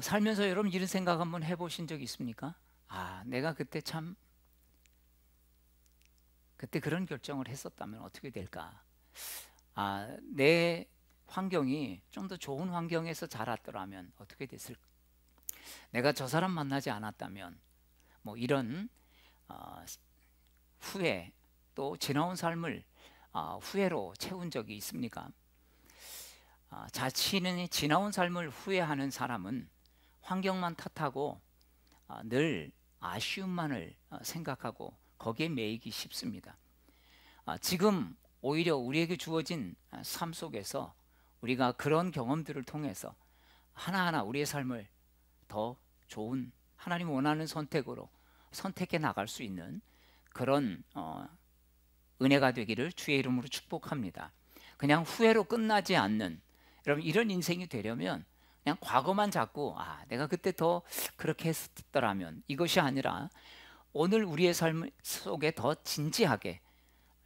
살면서 여러분 이런 생각 한번 해보신 적 있습니까? 내가 그때 그런 결정을 했었다면 어떻게 될까? 내 환경이 좀 더 좋은 환경에서 자랐더라면 어떻게 됐을까? 내가 저 사람 만나지 않았다면 뭐 이런 어, 후회, 또 지나온 삶을 후회로 채운 적이 있습니까? 자신의 지나온 삶을 후회하는 사람은 환경만 탓하고 늘 아쉬움만을 생각하고 거기에 매이기 쉽습니다. 지금 오히려 우리에게 주어진 삶 속에서 우리가 그런 경험들을 통해서 하나하나 우리의 삶을 더 좋은 하나님 원하는 선택으로 선택해 나갈 수 있는 그런 은혜가 되기를 주의 이름으로 축복합니다. 그냥 후회로 끝나지 않는, 여러분 이런 인생이 되려면 그냥 과거만 자꾸 내가 그때 더 그렇게 했었더라면, 이것이 아니라 오늘 우리의 삶 속에 더 진지하게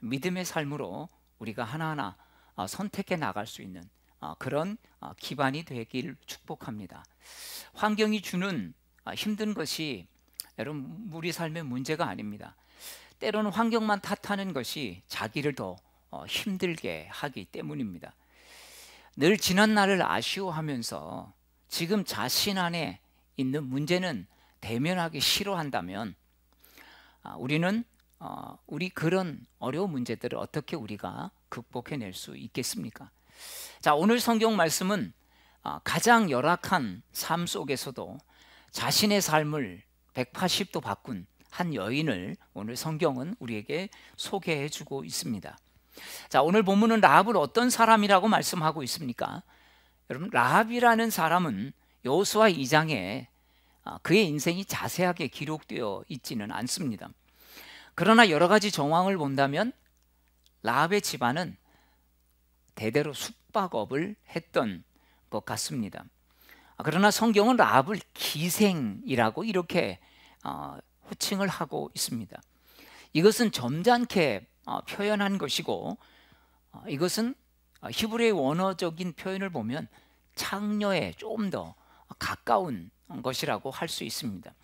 믿음의 삶으로 우리가 하나하나 선택해 나갈 수 있는 그런 기반이 되길 축복합니다. 환경이 주는 힘든 것이 여러분 우리 삶의 문제가 아닙니다. 때로는 환경만 탓하는 것이 자기를 더 힘들게 하기 때문입니다. 늘 지난 날을 아쉬워하면서 지금 자신 안에 있는 문제는 대면하기 싫어한다면 우리는 우리 그런 어려운 문제들을 어떻게 우리가 극복해낼 수 있겠습니까? 자, 오늘 성경 말씀은 가장 열악한 삶 속에서도 자신의 삶을 180도 바꾼 한 여인을 오늘 성경은 우리에게 소개해 주고 있습니다. 자, 오늘 본문은 라합을 어떤 사람이라고 말씀하고 있습니까? 여러분, 라합이라는 사람은 여호수아 2장에 그의 인생이 자세하게 기록되어 있지는 않습니다. 그러나 여러 가지 정황을 본다면 라합의 집안은 대대로 숙박업을 했던 것 같습니다. 그러나 성경은 라합을 기생이라고 이렇게 호칭을 하고 있습니다. 이것은 점잖게 표현한 것이고, 이것은 히브리의 원어적인 표현을 보면 창녀에 좀 더 가까운 것이라고 할 수 있습니다.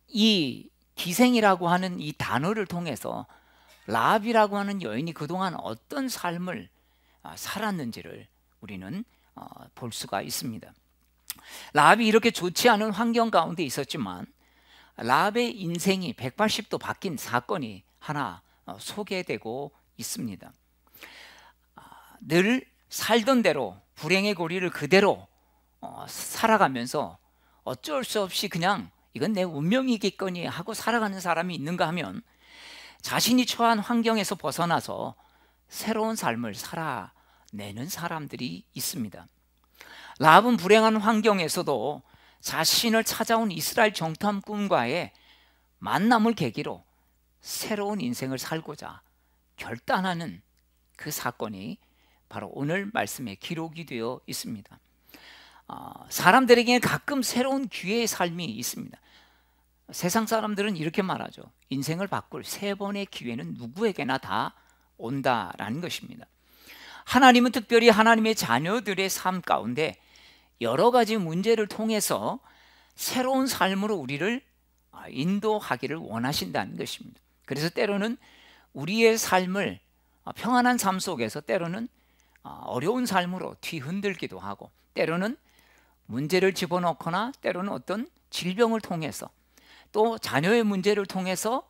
이 기생이라고 하는 이 단어를 통해서 라합이라고 하는 여인이 그동안 어떤 삶을 살았는지를 우리는 볼 수가 있습니다. 라합이 이렇게 좋지 않은 환경 가운데 있었지만 라합의 인생이 180도 바뀐 사건이 하나 소개되고 있습니다. 늘 살던 대로 불행의 고리를 그대로 살아가면서 어쩔 수 없이 그냥 이건 내 운명이겠거니 하고 살아가는 사람이 있는가 하면 자신이 처한 환경에서 벗어나서 새로운 삶을 살아내는 사람들이 있습니다. 라합은 불행한 환경에서도 자신을 찾아온 이스라엘 정탐꾼과의 만남을 계기로 새로운 인생을 살고자 결단하는 그 사건이 바로 오늘 말씀에 기록이 되어 있습니다. 사람들에게는 가끔 새로운 기회의 삶이 있습니다. 세상 사람들은 이렇게 말하죠. 인생을 바꿀 3번의 기회는 누구에게나 다 온다라는 것입니다. 하나님은 특별히 하나님의 자녀들의 삶 가운데 여러 가지 문제를 통해서 새로운 삶으로 우리를 인도하기를 원하신다는 것입니다. 그래서 때로는 우리의 삶을 평안한 삶 속에서 때로는 어려운 삶으로 뒤흔들기도 하고, 때로는 문제를 집어넣거나 때로는 어떤 질병을 통해서, 또 자녀의 문제를 통해서,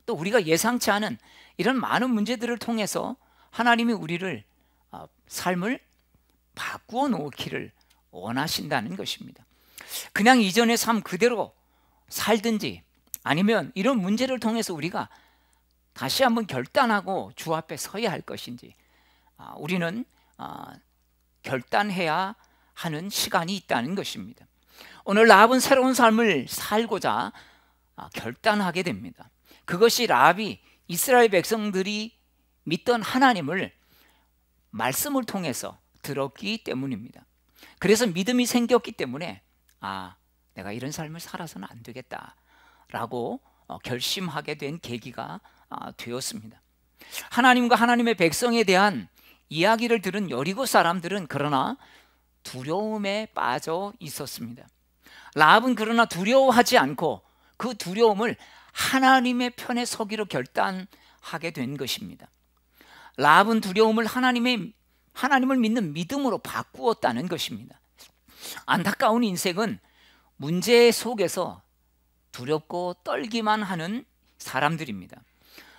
또 우리가 예상치 않은 이런 많은 문제들을 통해서 하나님이 우리를 삶을 바꾸어 놓기를 원하신다는 것입니다. 그냥 이전의 삶 그대로 살든지, 아니면 이런 문제를 통해서 우리가 다시 한번 결단하고 주 앞에 서야 할 것인지, 우리는 결단해야 하는 시간이 있다는 것입니다. 오늘 라합은 새로운 삶을 살고자 결단하게 됩니다. 그것이 라합이 이스라엘 백성들이 믿던 하나님을 말씀을 통해서 들었기 때문입니다. 그래서 믿음이 생겼기 때문에 내가 이런 삶을 살아서는 안 되겠다라고 결심하게 된 계기가 되었습니다. 하나님과 하나님의 백성에 대한 이야기를 들은 여리고 사람들은 그러나 두려움에 빠져 있었습니다. 라합은 그러나 두려워하지 않고 그 두려움을 하나님의 편에 서기로 결단하게 된 것입니다. 라합은 두려움을 하나님을 믿는 믿음으로 바꾸었다는 것입니다. 안타까운 인생은 문제 속에서 두렵고 떨기만 하는 사람들입니다.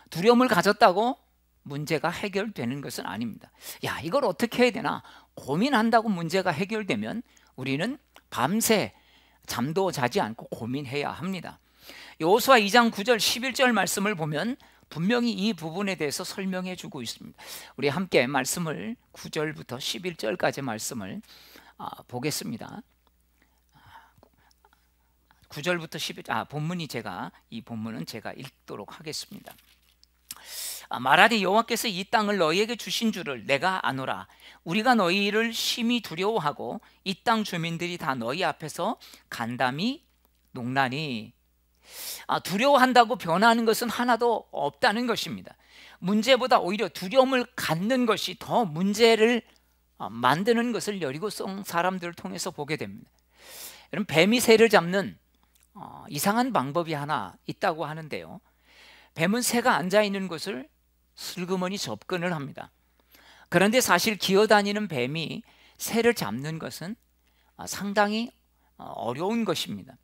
두려움을 가졌다고 문제가 해결되는 것은 아닙니다. 야, 이걸 어떻게 해야 되나 고민한다고 문제가 해결되면 우리는 밤새 잠도 자지 않고 고민해야 합니다. 여호수아 2장 9절 11절 말씀을 보면 분명히 이 부분에 대해서 설명해 주고 있습니다. 우리 함께 말씀을 9절부터 11절까지 말씀을 보겠습니다. 9절부터 11절 이 본문은 제가 읽도록 하겠습니다. 말하되 여호와께서 이 땅을 너희에게 주신 줄을 내가 아노라. 우리가 너희를 심히 두려워하고 이 땅 주민들이 다 너희 앞에서 간담이 농나니. 두려워한다고 변하는 것은 하나도 없다는 것입니다. 문제보다 오히려 두려움을 갖는 것이 더 문제를 만드는 것을 여리고성 사람들을 통해서 보게 됩니다. 여러분, 뱀이 새를 잡는 이상한 방법이 하나 있다고 하는데요. 뱀은 새가 앉아있는 곳을 슬그머니 접근을 합니다. 그런데 사실 기어다니는 뱀이 새를 잡는 것은 상당히 어려운 것입니다.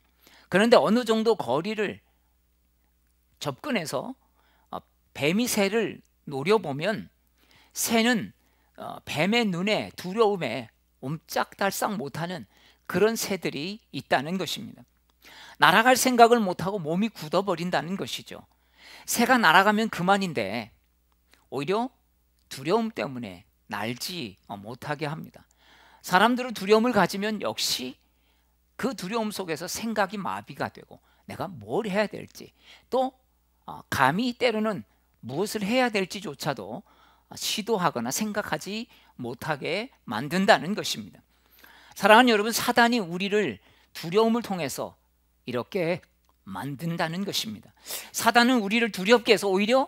그런데 어느 정도 거리를 접근해서 뱀이 새를 노려보면 새는 뱀의 눈에 두려움에 옴짝달싹 못하는 그런 새들이 있다는 것입니다. 날아갈 생각을 못하고 몸이 굳어버린다는 것이죠. 새가 날아가면 그만인데 오히려 두려움 때문에 날지 못하게 합니다. 사람들은 두려움을 가지면 역시 그 두려움 속에서 생각이 마비가 되고 내가 뭘 해야 될지, 또 감히 때로는 무엇을 해야 될지조차도 시도하거나 생각하지 못하게 만든다는 것입니다. 사랑하는 여러분, 사단이 우리를 두려움을 통해서 이렇게 만든다는 것입니다. 사단은 우리를 두렵게 해서 오히려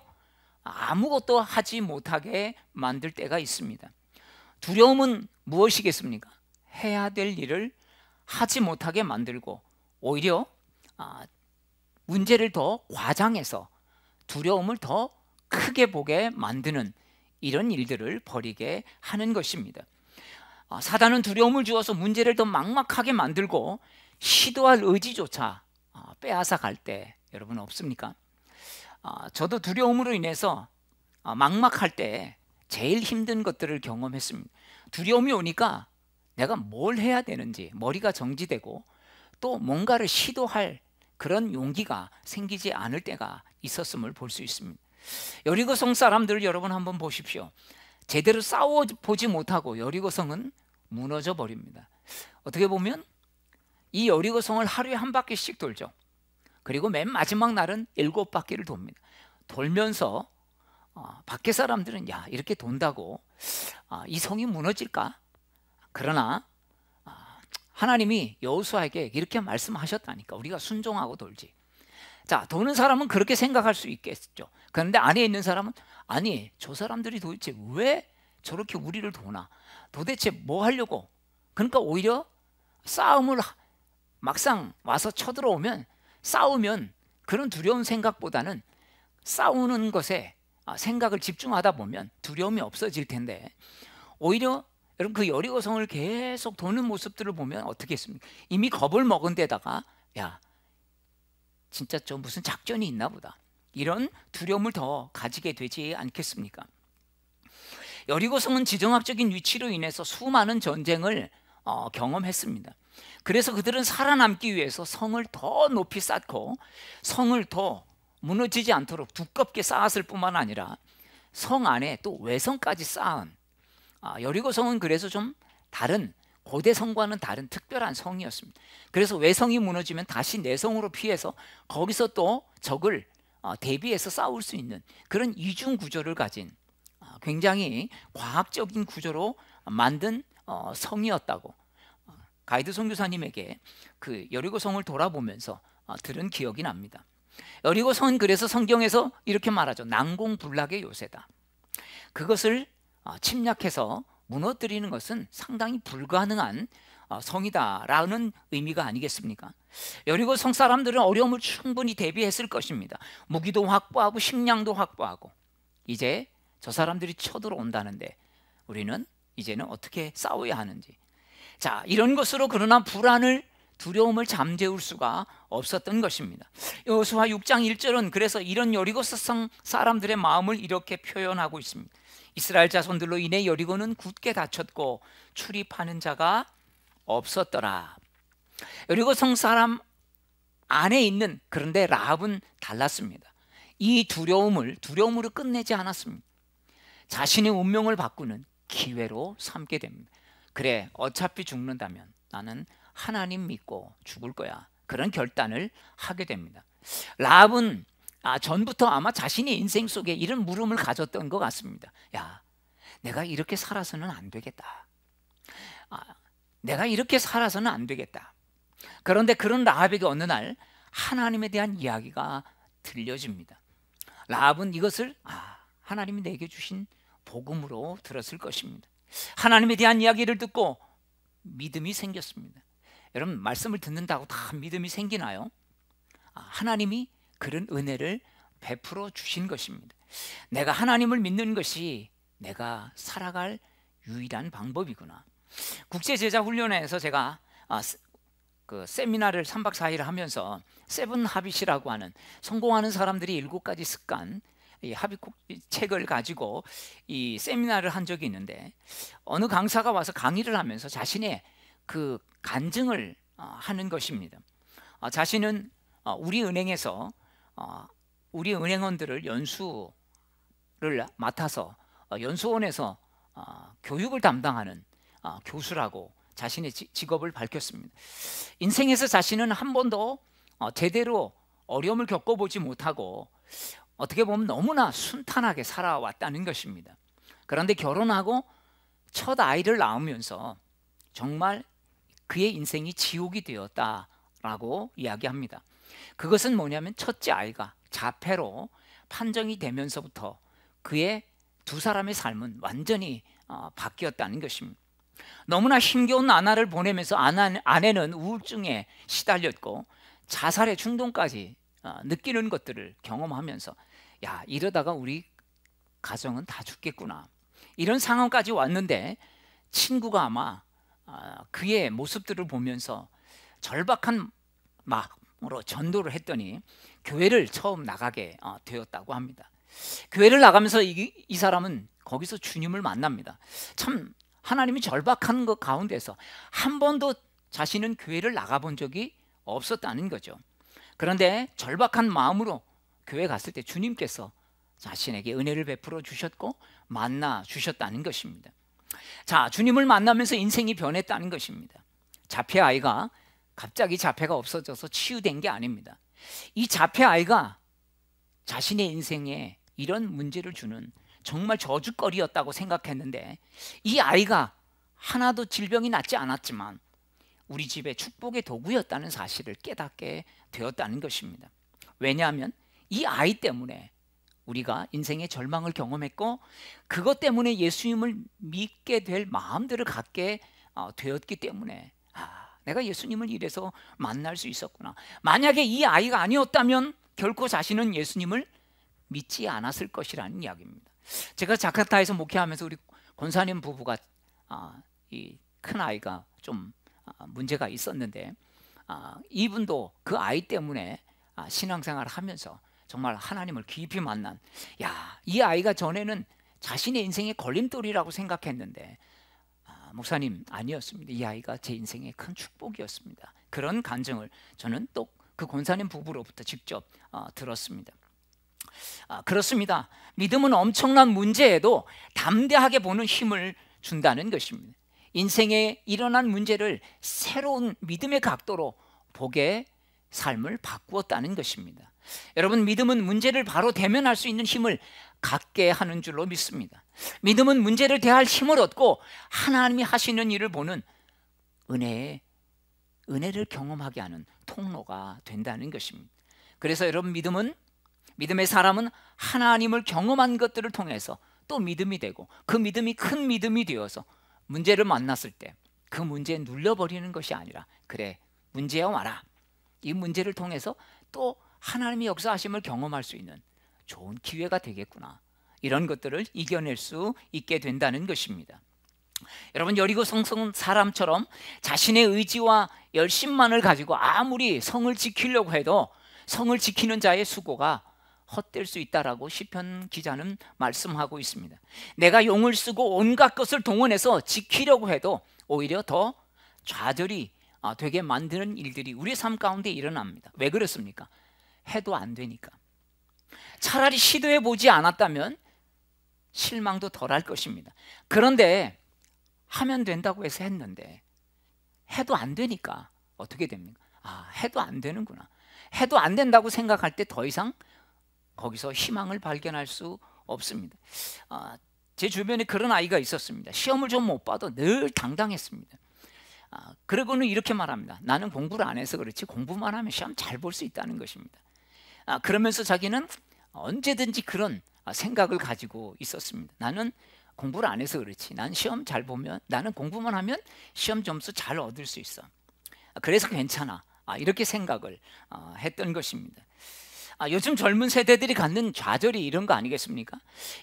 아무것도 하지 못하게 만들 때가 있습니다. 두려움은 무엇이겠습니까? 해야 될 일을 하지 못하게 만들고 오히려 문제를 더 과장해서 두려움을 더 크게 보게 만드는 이런 일들을 벌이게 하는 것입니다. 사단은 두려움을 주어서 문제를 더 막막하게 만들고 시도할 의지조차 빼앗아 갈 때 여러분 없습니까? 저도 두려움으로 인해서 막막할 때 제일 힘든 것들을 경험했습니다. 두려움이 오니까 내가 뭘 해야 되는지 머리가 정지되고 또 뭔가를 시도할 그런 용기가 생기지 않을 때가 있었음을 볼 수 있습니다. 여리고성 사람들을 여러분 한번 보십시오. 제대로 싸워보지 못하고 여리고성은 무너져 버립니다. 어떻게 보면 이 여리고성을 하루에 한 바퀴씩 돌죠. 그리고 맨 마지막 날은 7바퀴를 돕니다. 돌면서 밖에 사람들은 야, 이렇게 돈다고 이 성이 무너질까? 그러나 하나님이 여호수아에게 이렇게 말씀하셨다니까 우리가 순종하고 돌지. 자, 도는 사람은 그렇게 생각할 수 있겠죠. 그런데 안에 있는 사람은 아니, 저 사람들이 도대체 왜 저렇게 우리를 도나? 도대체 뭐 하려고? 그러니까 오히려 싸움을 막상 와서 쳐들어오면 싸우면 그런 두려운 생각보다는 싸우는 것에 생각을 집중하다 보면 두려움이 없어질 텐데 오히려 여러분 그 여리고성을 계속 도는 모습들을 보면 어떻게 했습니까? 이미 겁을 먹은 데다가 야, 진짜 좀 무슨 작전이 있나 보다, 이런 두려움을 더 가지게 되지 않겠습니까? 여리고성은 지정학적인 위치로 인해서 수많은 전쟁을 경험했습니다. 그래서 그들은 살아남기 위해서 성을 더 높이 쌓고 성을 더 무너지지 않도록 두껍게 쌓았을 뿐만 아니라 성 안에 또 외성까지 쌓은 여리고성은 그래서 좀 다른 고대 성과는 다른 특별한 성이었습니다. 그래서 외성이 무너지면 다시 내성으로 피해서 거기서 또 적을 대비해서 싸울 수 있는 그런 이중 구조를 가진 굉장히 과학적인 구조로 만든 성이었다고 가이드 선교사님에게 그 여리고성을 돌아보면서 들은 기억이 납니다. 여리고성은 그래서 성경에서 이렇게 말하죠. 난공불락의 요새다. 그것을 침략해서 무너뜨리는 것은 상당히 불가능한 성이다라는 의미가 아니겠습니까? 여리고 성 사람들은 어려움을 충분히 대비했을 것입니다. 무기도 확보하고 식량도 확보하고 이제 저 사람들이 쳐들어온다는데 우리는 이제는 어떻게 싸워야 하는지, 자, 이런 것으로 그러나 불안을, 두려움을 잠재울 수가 없었던 것입니다. 여호수아 6장 1절은 그래서 이런 여리고 성 사람들의 마음을 이렇게 표현하고 있습니다. 이스라엘 자손들로 인해 여리고는 굳게 닫혔고 출입하는 자가 없었더라. 여리고 성 사람 안에 있는, 그런데 라합은 달랐습니다. 이 두려움으로 끝내지 않았습니다. 자신의 운명을 바꾸는 기회로 삼게 됩니다. 그래, 어차피 죽는다면 나는 하나님 믿고 죽을 거야, 그런 결단을 하게 됩니다. 라합은 전부터 아마 자신의 인생 속에 이런 물음을 가졌던 것 같습니다. 야, 내가 이렇게 살아서는 안 되겠다. 내가 이렇게 살아서는 안 되겠다. 그런데 그런 라합에게 어느 날 하나님에 대한 이야기가 들려집니다. 라합은 이것을 하나님이 내게 주신 복음으로 들었을 것입니다. 하나님에 대한 이야기를 듣고 믿음이 생겼습니다. 여러분, 말씀을 듣는다고 다 믿음이 생기나요? 하나님이 그런 은혜를 베풀어 주신 것입니다. 내가 하나님을 믿는 것이 내가 살아갈 유일한 방법이구나. 국제제자훈련회에서 제가 그 세미나를 3박 4일 하면서 세븐 하빗이라고 하는 성공하는 사람들이 7가지 습관, 이 하빗 책을 가지고 이 세미나를 한 적이 있는데, 어느 강사가 와서 강의를 하면서 자신의 그 간증을 하는 것입니다. 자신은 우리 은행에서 우리 은행원들을 연수를 맡아서 연수원에서 교육을 담당하는 교수라고 자신의 직업을 밝혔습니다. 인생에서 자신은 한 번도 제대로 어려움을 겪어보지 못하고 어떻게 보면 너무나 순탄하게 살아왔다는 것입니다. 그런데 결혼하고 첫 아이를 낳으면서 정말 그의 인생이 지옥이 되었다라고 이야기합니다. 그것은 뭐냐면 첫째 아이가 자폐로 판정이 되면서부터 그의 두 사람의 삶은 완전히 바뀌었다는 것입니다. 너무나 힘겨운 나날을 보내면서 아내는 우울증에 시달렸고 자살의 충동까지 느끼는 것들을 경험하면서, 야, 이러다가 우리 가정은 다 죽겠구나, 이런 상황까지 왔는데 친구가 아마 그의 모습들을 보면서 절박한 마음으로 전도를 했더니 교회를 처음 나가게 되었다고 합니다. 교회를 나가면서 이 사람은 거기서 주님을 만납니다. 참, 하나님이 절박한 것 가운데서 한 번도 자신은 교회를 나가본 적이 없었다는 거죠. 그런데 절박한 마음으로 교회 갔을 때 주님께서 자신에게 은혜를 베풀어 주셨고 만나 주셨다는 것입니다. 자, 주님을 만나면서 인생이 변했다는 것입니다. 자폐 아이가 갑자기 자폐가 없어져서 치유된 게 아닙니다. 이 자폐 아이가 자신의 인생에 이런 문제를 주는 정말 저주거리였다고 생각했는데, 이 아이가 하나도 질병이 낫지 않았지만 우리 집의 축복의 도구였다는 사실을 깨닫게 되었다는 것입니다. 왜냐하면 이 아이 때문에 우리가 인생의 절망을 경험했고 그것 때문에 예수님을 믿게 될 마음들을 갖게 되었기 때문에 내가 예수님을 이래서 만날 수 있었구나. 만약에 이 아이가 아니었다면 결코 자신은 예수님을 믿지 않았을 것이라는 이야기입니다. 제가 자카르타에서 목회하면서 우리 권사님 부부가 이 큰 아이가 좀 문제가 있었는데 이분도 그 아이 때문에 신앙생활을 하면서 정말 하나님을 깊이 만난, 이 아이가 전에는 자신의 인생의 걸림돌이라고 생각했는데 목사님, 아니었습니다. 이 아이가 제 인생의 큰 축복이었습니다. 그런 간증을 저는 또 그 권사님 부부로부터 직접 들었습니다. 그렇습니다. 믿음은 엄청난 문제에도 담대하게 보는 힘을 준다는 것입니다. 인생에 일어난 문제를 새로운 믿음의 각도로 보게 삶을 바꾸었다는 것입니다. 여러분, 믿음은 문제를 바로 대면할 수 있는 힘을 갖게 하는 줄로 믿습니다. 믿음은 문제를 대할 힘을 얻고 하나님이 하시는 일을 보는 은혜를 경험하게 하는 통로가 된다는 것입니다. 그래서 여러분, 믿음의 사람은 하나님을 경험한 것들을 통해서 또 믿음이 되고 그 믿음이 큰 믿음이 되어서 문제를 만났을 때 그 문제에 눌려버리는 것이 아니라, 그래, 문제야 와라, 이 문제를 통해서 또 하나님의 역사하심을 경험할 수 있는 좋은 기회가 되겠구나, 이런 것들을 이겨낼 수 있게 된다는 것입니다. 여러분, 여리고 성성 사람처럼 자신의 의지와 열심만을 가지고 아무리 성을 지키려고 해도 성을 지키는 자의 수고가 헛될 수 있다라고 시편 기자는 말씀하고 있습니다. 내가 용을 쓰고 온갖 것을 동원해서 지키려고 해도 오히려 더 좌절이 되게 만드는 일들이 우리 삶 가운데 일어납니다. 왜 그렇습니까? 해도 안 되니까. 차라리 시도해 보지 않았다면 실망도 덜할 것입니다. 그런데 하면 된다고 해서 했는데 해도 안 되니까 어떻게 됩니까? 해도 안 되는구나. 해도 안 된다고 생각할 때 더 이상 거기서 희망을 발견할 수 없습니다. 제 주변에 그런 아이가 있었습니다. 시험을 좀 못 봐도 늘 당당했습니다. 그러고는 이렇게 말합니다. 나는 공부를 안 해서 그렇지 공부만 하면 시험 잘 볼 수 있다는 것입니다. 그러면서 자기는 언제든지 그런 생각을 가지고 있었습니다. 나는 공부를 안 해서 그렇지, 난 시험 잘 보면, 나는 공부만 하면 시험 점수 잘 얻을 수 있어, 그래서 괜찮아, 이렇게 생각을 했던 것입니다. 요즘 젊은 세대들이 갖는 좌절이 이런 거 아니겠습니까?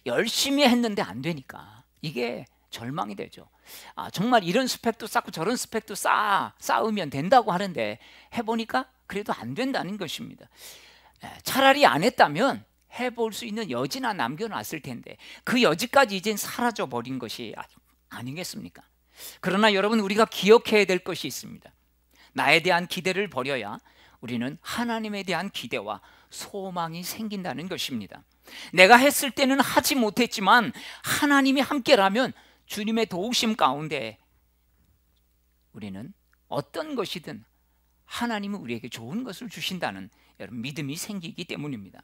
열심히 했는데 안 되니까 이게 절망이 되죠. 정말 이런 스펙도 쌓고 저런 스펙도 쌓으면 된다고 하는데 해보니까 그래도 안 된다는 것입니다. 차라리 안 했다면 해볼 수 있는 여지나 남겨놨을 텐데 그 여지까지 이젠 사라져 버린 것이 아니겠습니까? 그러나 여러분, 우리가 기억해야 될 것이 있습니다. 나에 대한 기대를 버려야 우리는 하나님에 대한 기대와 소망이 생긴다는 것입니다. 내가 했을 때는 하지 못했지만 하나님이 함께라면 주님의 도우심 가운데 우리는 어떤 것이든 하나님은 우리에게 좋은 것을 주신다는 여러분 믿음이 생기기 때문입니다.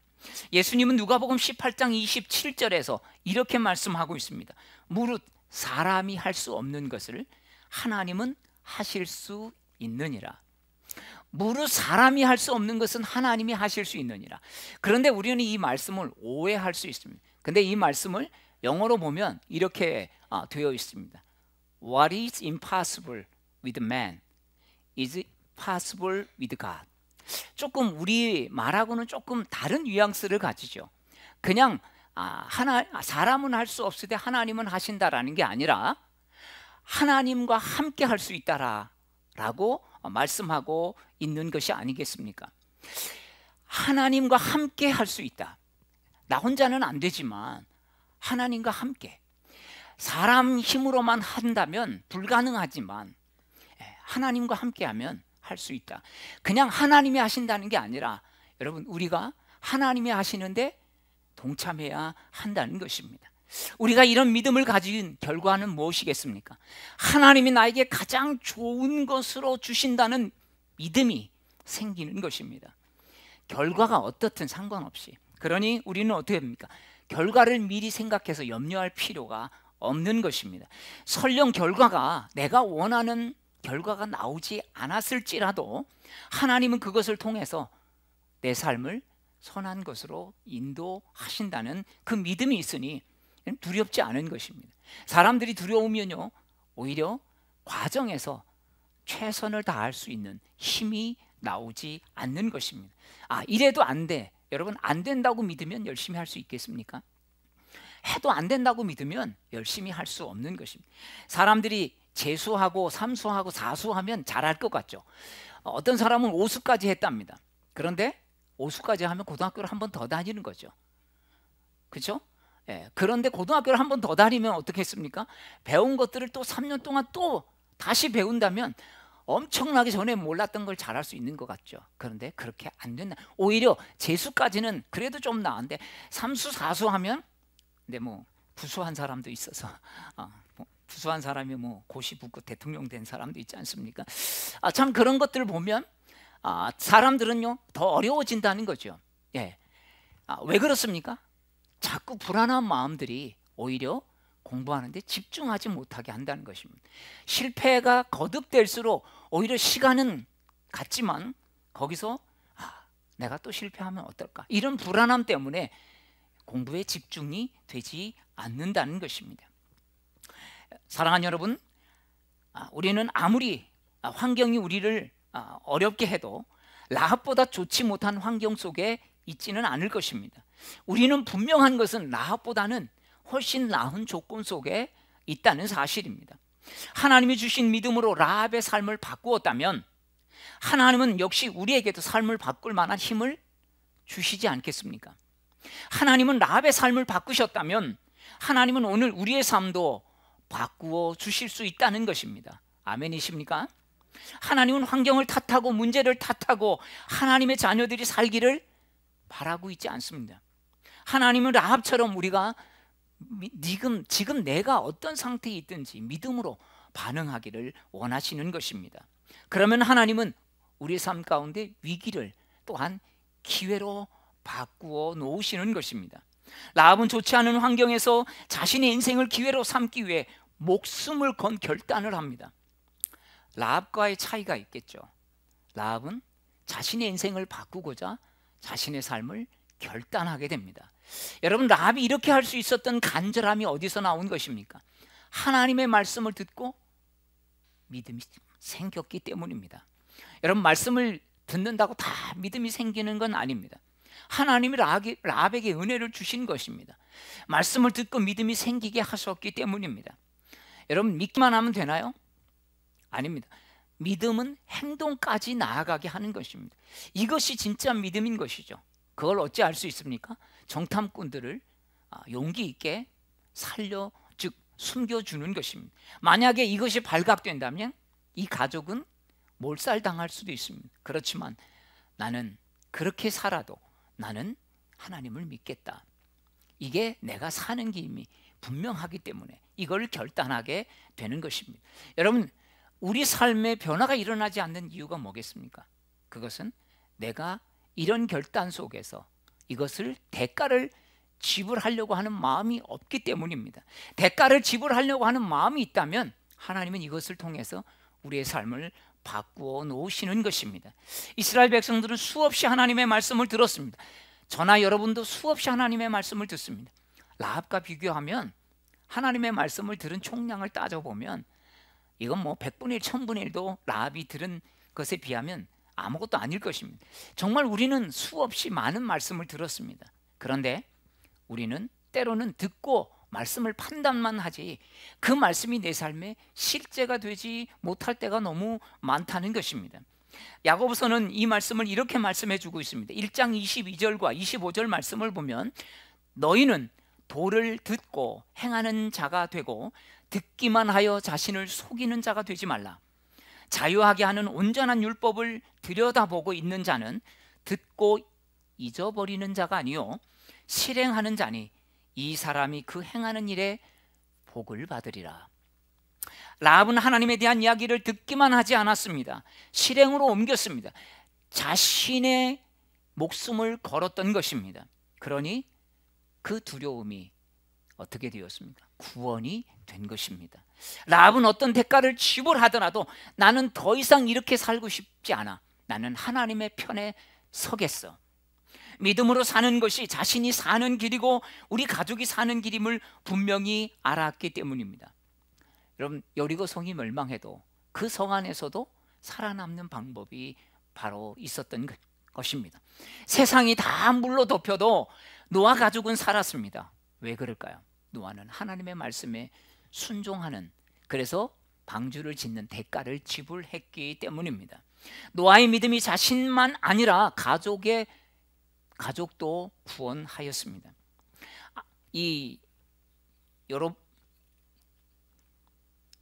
예수님은 누가복음 18장 27절에서 이렇게 말씀하고 있습니다. 무릇 사람이 할 수 없는 것을 하나님은 하실 수 있느니라. 무릇 사람이 할 수 없는 것은 하나님이 하실 수 있느니라. 그런데 우리는 이 말씀을 오해할 수 있습니다. 근데 이 말씀을 영어로 보면 이렇게 되어 있습니다. What is impossible with man is possible with God. 조금 우리 말하고는 조금 다른 뉘앙스를 가지죠. 그냥 사람은 할 수 없을 때 하나님은 하신다라는 게 아니라 하나님과 함께 할 수 있다라고 말씀하고 있는 것이 아니겠습니까? 하나님과 함께 할 수 있다. 나 혼자는 안 되지만 하나님과 함께. 사람 힘으로만 한다면 불가능하지만 하나님과 함께하면 할 수 있다. 그냥 하나님이 하신다는 게 아니라 여러분, 우리가 하나님이 하시는데 동참해야 한다는 것입니다. 우리가 이런 믿음을 가진 결과는 무엇이겠습니까? 하나님이 나에게 가장 좋은 것으로 주신다는 믿음이 생기는 것입니다. 결과가 어떻든 상관없이. 그러니 우리는 어떻게 됩니까? 결과를 미리 생각해서 염려할 필요가 없는 것입니다. 설령 결과가 내가 원하는 결과가 나오지 않았을지라도 하나님은 그것을 통해서 내 삶을 선한 것으로 인도하신다는 그 믿음이 있으니 두렵지 않은 것입니다. 사람들이 두려우면요, 오히려 과정에서 최선을 다할 수 있는 힘이 나오지 않는 것입니다. 이래도 안 돼. 여러분, 안 된다고 믿으면 열심히 할 수 있겠습니까? 해도 안 된다고 믿으면 열심히 할 수 없는 것입니다. 사람들이 재수하고 삼수하고 사수하면 잘할 것 같죠. 어떤 사람은 오수까지 했답니다. 그런데 오수까지 하면 고등학교를 한 번 더 다니는 거죠. 그렇죠? 그런데 고등학교를 한 번 더 다니면 어떻게 했습니까? 배운 것들을 또 3년 동안 또 다시 배운다면 엄청나게 전에 몰랐던 걸 잘할 수 있는 것 같죠. 그런데 그렇게 안 된다. 오히려 재수까지는 그래도 좀 나은데 삼수 사수하면, 근데 뭐 부수한 사람도 있어서 부수한 사람이 뭐 고시 붙고 대통령 된 사람도 있지 않습니까? 참 그런 것들을 보면 사람들은요 더 어려워진다는 거죠. 왜 그렇습니까? 자꾸 불안한 마음들이 오히려 공부하는데 집중하지 못하게 한다는 것입니다. 실패가 거듭될수록 오히려 시간은 갔지만 거기서 내가 또 실패하면 어떨까? 이런 불안함 때문에 공부에 집중이 되지 않는다는 것입니다. 사랑하는 여러분, 우리는 아무리 환경이 우리를 어렵게 해도 라합보다 좋지 못한 환경 속에 있지는 않을 것입니다. 우리는 분명한 것은 라합보다는 훨씬 나은 조건 속에 있다는 사실입니다. 하나님이 주신 믿음으로 라합의 삶을 바꾸었다면 하나님은 역시 우리에게도 삶을 바꿀 만한 힘을 주시지 않겠습니까? 하나님은 라합의 삶을 바꾸셨다면 하나님은 오늘 우리의 삶도 바꾸어 주실 수 있다는 것입니다. 아멘이십니까? 하나님은 환경을 탓하고 문제를 탓하고 하나님의 자녀들이 살기를 바라고 있지 않습니다. 하나님은 라합처럼 우리가 지금 내가 어떤 상태에 있든지 믿음으로 반응하기를 원하시는 것입니다. 그러면 하나님은 우리의 삶 가운데 위기를 또한 기회로 바꾸어 놓으시는 것입니다. 라합은 좋지 않은 환경에서 자신의 인생을 기회로 삼기 위해 목숨을 건 결단을 합니다. 라합과의 차이가 있겠죠. 라합은 자신의 인생을 바꾸고자 자신의 삶을 결단하게 됩니다. 여러분, 라합이 이렇게 할 수 있었던 간절함이 어디서 나온 것입니까? 하나님의 말씀을 듣고 믿음이 생겼기 때문입니다. 여러분, 말씀을 듣는다고 다 믿음이 생기는 건 아닙니다. 하나님이 라합에게 은혜를 주신 것입니다. 말씀을 듣고 믿음이 생기게 하셨기 때문입니다. 여러분, 믿기만 하면 되나요? 아닙니다. 믿음은 행동까지 나아가게 하는 것입니다. 이것이 진짜 믿음인 것이죠. 그걸 어찌 알 수 있습니까? 정탐꾼들을 용기 있게 즉 숨겨주는 것입니다. 만약에 이것이 발각된다면 이 가족은 몰살당할 수도 있습니다. 그렇지만 나는 그렇게 살아도 나는 하나님을 믿겠다. 이게 내가 사는 길이 분명하기 때문에 이걸 결단하게 되는 것입니다. 여러분, 우리 삶에 변화가 일어나지 않는 이유가 뭐겠습니까? 그것은 내가 이런 결단 속에서 이것을 대가를 지불하려고 하는 마음이 없기 때문입니다. 대가를 지불하려고 하는 마음이 있다면 하나님은 이것을 통해서 우리의 삶을 바꾸어 놓으시는 것입니다. 이스라엘 백성들은 수없이 하나님의 말씀을 들었습니다. 저나 여러분도 수없이 하나님의 말씀을 듣습니다. 라합과 비교하면 하나님의 말씀을 들은 총량을 따져보면 이건 뭐 100분의 1, 1000분의 1도 라합이 들은 것에 비하면 아무것도 아닐 것입니다. 정말 우리는 수없이 많은 말씀을 들었습니다. 그런데 우리는 때로는 듣고 말씀을 판단만 하지 그 말씀이 내 삶에 실제가 되지 못할 때가 너무 많다는 것입니다. 야고보서는 이 말씀을 이렇게 말씀해 주고 있습니다. 1장 22절과 25절 말씀을 보면 너희는 도를 듣고 행하는 자가 되고 듣기만 하여 자신을 속이는 자가 되지 말라. 자유하게 하는 온전한 율법을 들여다보고 있는 자는 듣고 잊어버리는 자가 아니요 실행하는 자니 이 사람이 그 행하는 일에 복을 받으리라. 라합은 하나님에 대한 이야기를 듣기만 하지 않았습니다. 실행으로 옮겼습니다. 자신의 목숨을 걸었던 것입니다. 그러니 그 두려움이 어떻게 되었습니까? 구원이 된 것입니다. 라합은 어떤 대가를 지불하더라도 나는 더 이상 이렇게 살고 싶지 않아. 나는 하나님의 편에 서겠어. 믿음으로 사는 것이 자신이 사는 길이고 우리 가족이 사는 길임을 분명히 알았기 때문입니다. 여러분, 여리고 성이 멸망해도 그 성 안에서도 살아남는 방법이 바로 있었던 것입니다. 세상이 다 물로 덮여도 노아 가족은 살았습니다. 왜 그럴까요? 노아는 하나님의 말씀에 순종하는, 그래서 방주를 짓는 대가를 지불했기 때문입니다. 노아의 믿음이 자신만 아니라 가족도 구원하였습니다. 이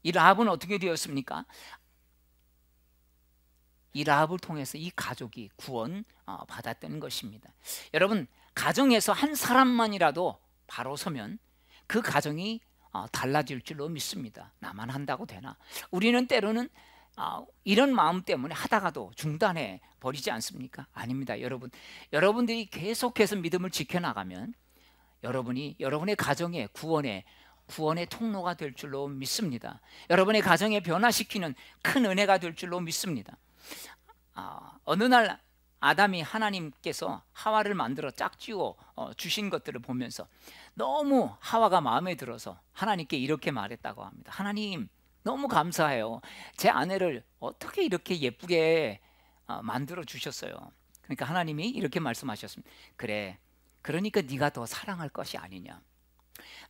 라합은 어떻게 되었습니까? 이 라합을 통해서 이 가족이 구원 받았다는 것입니다. 여러분, 가정에서 한 사람만이라도 바로 서면 그 가정이 달라질 줄로 믿습니다. 나만 한다고 되나? 우리는 때로는 이런 마음 때문에 하다가도 중단해 버리지 않습니까? 아닙니다. 여러분들이 계속해서 믿음을 지켜나가면 여러분이 여러분의 가정의 구원의 통로가 될 줄로 믿습니다. 여러분의 가정에 변화시키는 큰 은혜가 될 줄로 믿습니다. 어느 날 아담이 하나님께서 하와를 만들어 짝지어 주신 것들을 보면서 너무 하와가 마음에 들어서 하나님께 이렇게 말했다고 합니다. 하나님, 너무 감사해요. 제 아내를 어떻게 이렇게 예쁘게 만들어 주셨어요. 그러니까 하나님이 이렇게 말씀하셨습니다. 그래, 그러니까 네가 더 사랑할 것이 아니냐.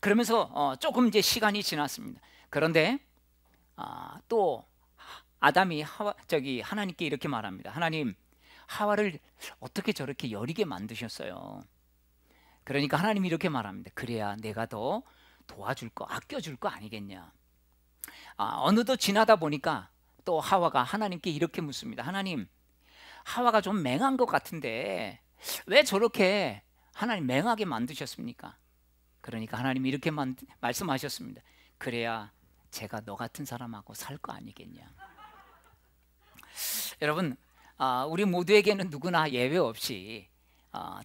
그러면서 조금 이제 시간이 지났습니다. 그런데 또 아담이 하나님께 이렇게 말합니다. 하나님, 하와를 어떻게 저렇게 여리게 만드셨어요? 그러니까 하나님이 이렇게 말합니다. 그래야 내가 더 도와줄 거, 아껴줄 거 아니겠냐. 어느덧 지나다 보니까 또 하와가 하나님께 이렇게 묻습니다. 하나님, 하와가 좀 맹한 것 같은데 왜 저렇게 하나님 맹하게 만드셨습니까? 그러니까 하나님이 이렇게 말씀하셨습니다. 그래야 제가 너 같은 사람하고 살 거 아니겠냐. 여러분, 우리 모두에게는 누구나 예외 없이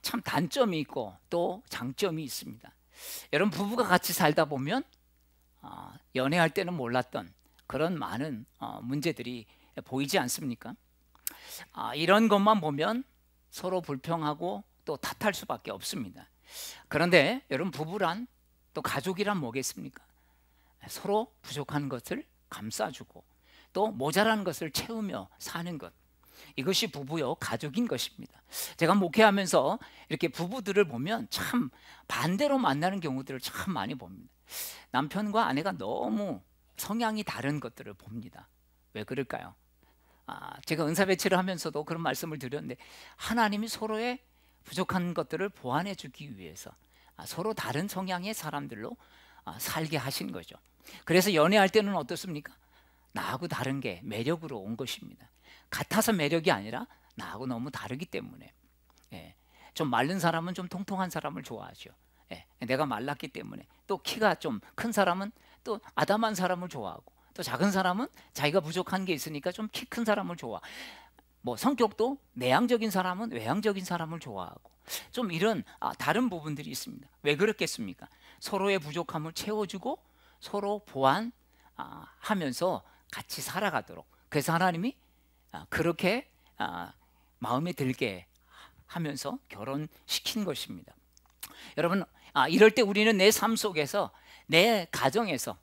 참 단점이 있고 또 장점이 있습니다. 여러분, 부부가 같이 살다 보면 연애할 때는 몰랐던 그런 많은 문제들이 보이지 않습니까? 이런 것만 보면 서로 불평하고 또 탓할 수밖에 없습니다. 그런데 여러분, 부부란 또 가족이란 뭐겠습니까? 서로 부족한 것을 감싸주고 또 모자란 것을 채우며 사는 것, 이것이 부부요 가족인 것입니다. 제가 목회하면서 이렇게 부부들을 보면 참 반대로 만나는 경우들을 참 많이 봅니다. 남편과 아내가 너무 성향이 다른 것들을 봅니다. 왜 그럴까요? 제가 은사 배치를 하면서도 그런 말씀을 드렸는데, 하나님이 서로의 부족한 것들을 보완해 주기 위해서 서로 다른 성향의 사람들로 살게 하신 거죠. 그래서 연애할 때는 어떻습니까? 나하고 다른 게 매력으로 온 것입니다. 같아서 매력이 아니라 나하고 너무 다르기 때문에. 좀 마른 사람은 좀 통통한 사람을 좋아하죠. 내가 말랐기 때문에. 또 키가 좀 큰 사람은 또 아담한 사람을 좋아하고, 또 작은 사람은 자기가 부족한 게 있으니까 좀 키 큰 사람을 좋아. 뭐 성격도 내향적인 사람은 외향적인 사람을 좋아하고, 좀 이런 다른 부분들이 있습니다. 왜 그렇겠습니까? 서로의 부족함을 채워주고 서로 보완하면서 같이 살아가도록. 그래서 하나님이 그렇게 마음에 들게 하면서 결혼시킨 것입니다. 여러분, 이럴 때 우리는 내 삶 속에서, 내 가정에서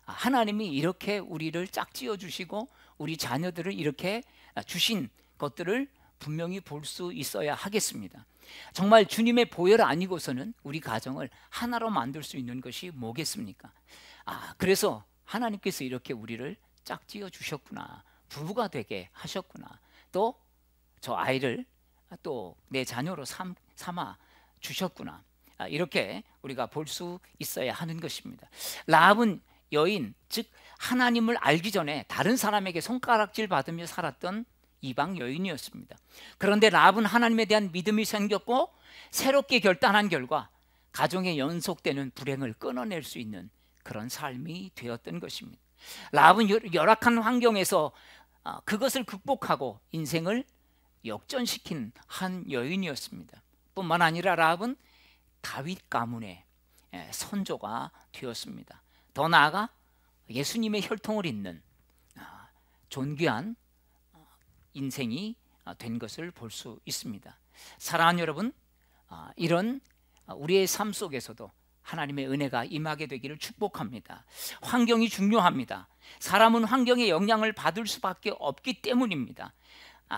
하나님이 이렇게 우리를 짝지어 주시고 우리 자녀들을 이렇게 주신 것들을 분명히 볼 수 있어야 하겠습니다. 정말 주님의 보혈 아니고서는 우리 가정을 하나로 만들 수 있는 것이 뭐겠습니까? 그래서 하나님께서 이렇게 우리를 짝지어 주셨구나, 부부가 되게 하셨구나, 또 저 아이를 또 내 자녀로 삼아 주셨구나, 이렇게 우리가 볼 수 있어야 하는 것입니다. 라합은 여인, 즉 하나님을 알기 전에 다른 사람에게 손가락질 받으며 살았던 이방 여인이었습니다. 그런데 라합은 하나님에 대한 믿음이 생겼고 새롭게 결단한 결과 가정에 연속되는 불행을 끊어낼 수 있는 그런 삶이 되었던 것입니다. 라합은 열악한 환경에서 그것을 극복하고 인생을 역전시킨 한 여인이었습니다. 뿐만 아니라 라합은 다윗 가문의 선조가 되었습니다. 더 나아가 예수님의 혈통을 잇는 존귀한 인생이 된 것을 볼 수 있습니다. 사랑하는 여러분, 이런 우리의 삶 속에서도 하나님의 은혜가 임하게 되기를 축복합니다. 환경이 중요합니다. 사람은 환경의 영향을 받을 수밖에 없기 때문입니다.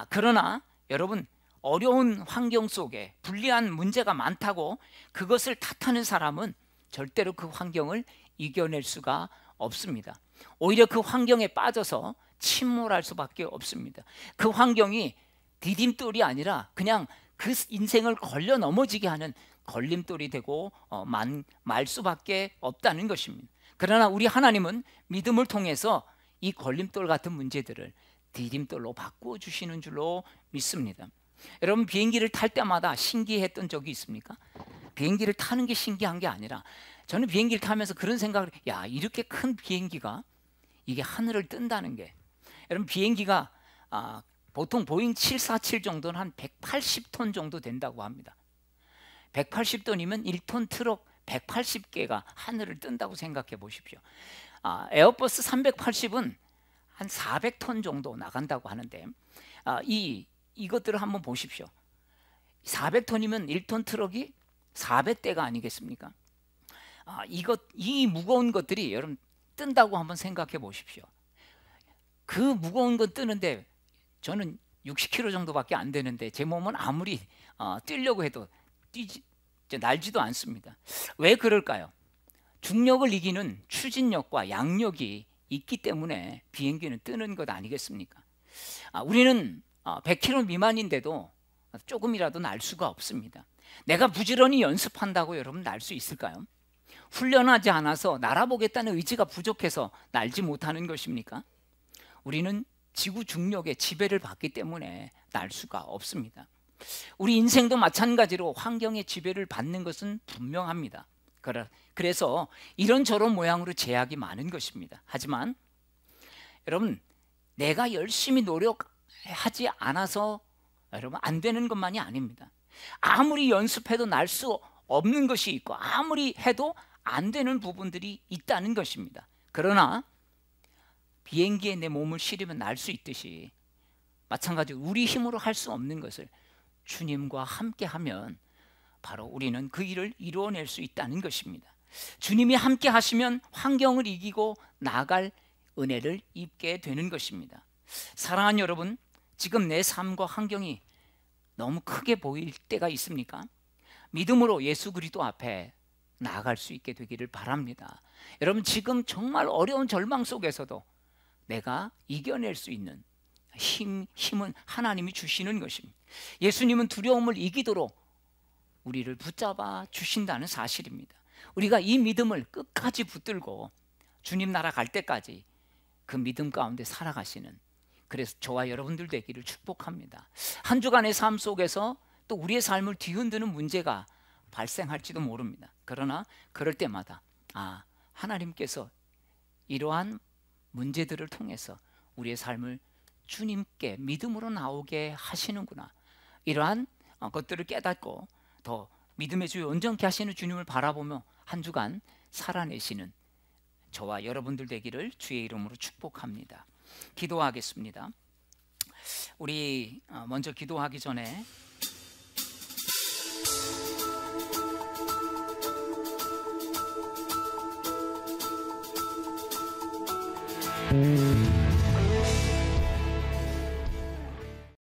그러나 여러분, 어려운 환경 속에 불리한 문제가 많다고 그것을 탓하는 사람은 절대로 그 환경을 이겨낼 수가 없습니다. 오히려 그 환경에 빠져서 침몰할 수밖에 없습니다. 그 환경이 디딤돌이 아니라 그냥 그 인생을 걸려 넘어지게 하는 걸림돌이 되고 말 수밖에 없다는 것입니다. 그러나 우리 하나님은 믿음을 통해서 이 걸림돌 같은 문제들을 디딤돌로 바꾸어 주시는 줄로 믿습니다. 여러분, 비행기를 탈 때마다 신기했던 적이 있습니까? 비행기를 타는 게 신기한 게 아니라, 저는 비행기를 타면서 그런 생각을, 이렇게 큰 비행기가 이게 하늘을 뜬다는 게, 여러분, 비행기가 보통 보잉 747 정도는 한 180톤 정도 된다고 합니다. 180톤이면 1톤 트럭 180개가 하늘을 뜬다고 생각해 보십시오. 에어버스 380은 한 400톤 정도 나간다고 하는데, 이것들을 한번 보십시오. 400톤이면 1톤 트럭이 400대가 아니겠습니까? 이 무거운 것들이 여러분 뜬다고 한번 생각해 보십시오. 그 무거운 거 뜨는데 저는 60kg 정도밖에 안 되는데 제 몸은 아무리 뛰려고 해도 날지도 않습니다. 왜 그럴까요? 중력을 이기는 추진력과 양력이 있기 때문에 비행기는 뜨는 것 아니겠습니까? 우리는 100km 미만인데도 조금이라도 날 수가 없습니다. 내가 부지런히 연습한다고 여러분 날 수 있을까요? 훈련하지 않아서 날아보겠다는 의지가 부족해서 날지 못하는 것입니까? 우리는 지구 중력의 지배를 받기 때문에 날 수가 없습니다. 우리 인생도 마찬가지로 환경의 지배를 받는 것은 분명합니다. 그래서 이런저런 모양으로 제약이 많은 것입니다. 하지만 여러분, 내가 열심히 노력하지 않아서 여러분 안 되는 것만이 아닙니다. 아무리 연습해도 날 수 없는 것이 있고 아무리 해도 안 되는 부분들이 있다는 것입니다. 그러나 비행기에 내 몸을 실으면 날 수 있듯이 마찬가지로 우리 힘으로 할 수 없는 것을 주님과 함께 하면 바로 우리는 그 일을 이루어낼 수 있다는 것입니다. 주님이 함께 하시면 환경을 이기고 나아갈 은혜를 입게 되는 것입니다. 사랑하는 여러분, 지금 내 삶과 환경이 너무 크게 보일 때가 있습니까? 믿음으로 예수 그리스도 앞에 나아갈 수 있게 되기를 바랍니다. 여러분, 지금 정말 어려운 절망 속에서도 내가 이겨낼 수 있는 힘은 하나님이 주시는 것입니다. 예수님은 두려움을 이기도록 우리를 붙잡아 주신다는 사실입니다. 우리가 이 믿음을 끝까지 붙들고 주님 나라 갈 때까지 그 믿음 가운데 살아가시는, 그래서 저와 여러분들 되기를 축복합니다. 한 주간의 삶 속에서 또 우리의 삶을 뒤흔드는 문제가 발생할지도 모릅니다. 그러나 그럴 때마다 하나님께서 이러한 문제들을 통해서 우리의 삶을 주님께 믿음으로 나오게 하시는구나, 이러한 것들을 깨닫고 더 믿음의 주에 온전케 하시는 주님을 바라보며 한 주간 살아내시는 저와 여러분들 되기를 주의 이름으로 축복합니다. 기도하겠습니다. 우리 먼저 기도하기 전에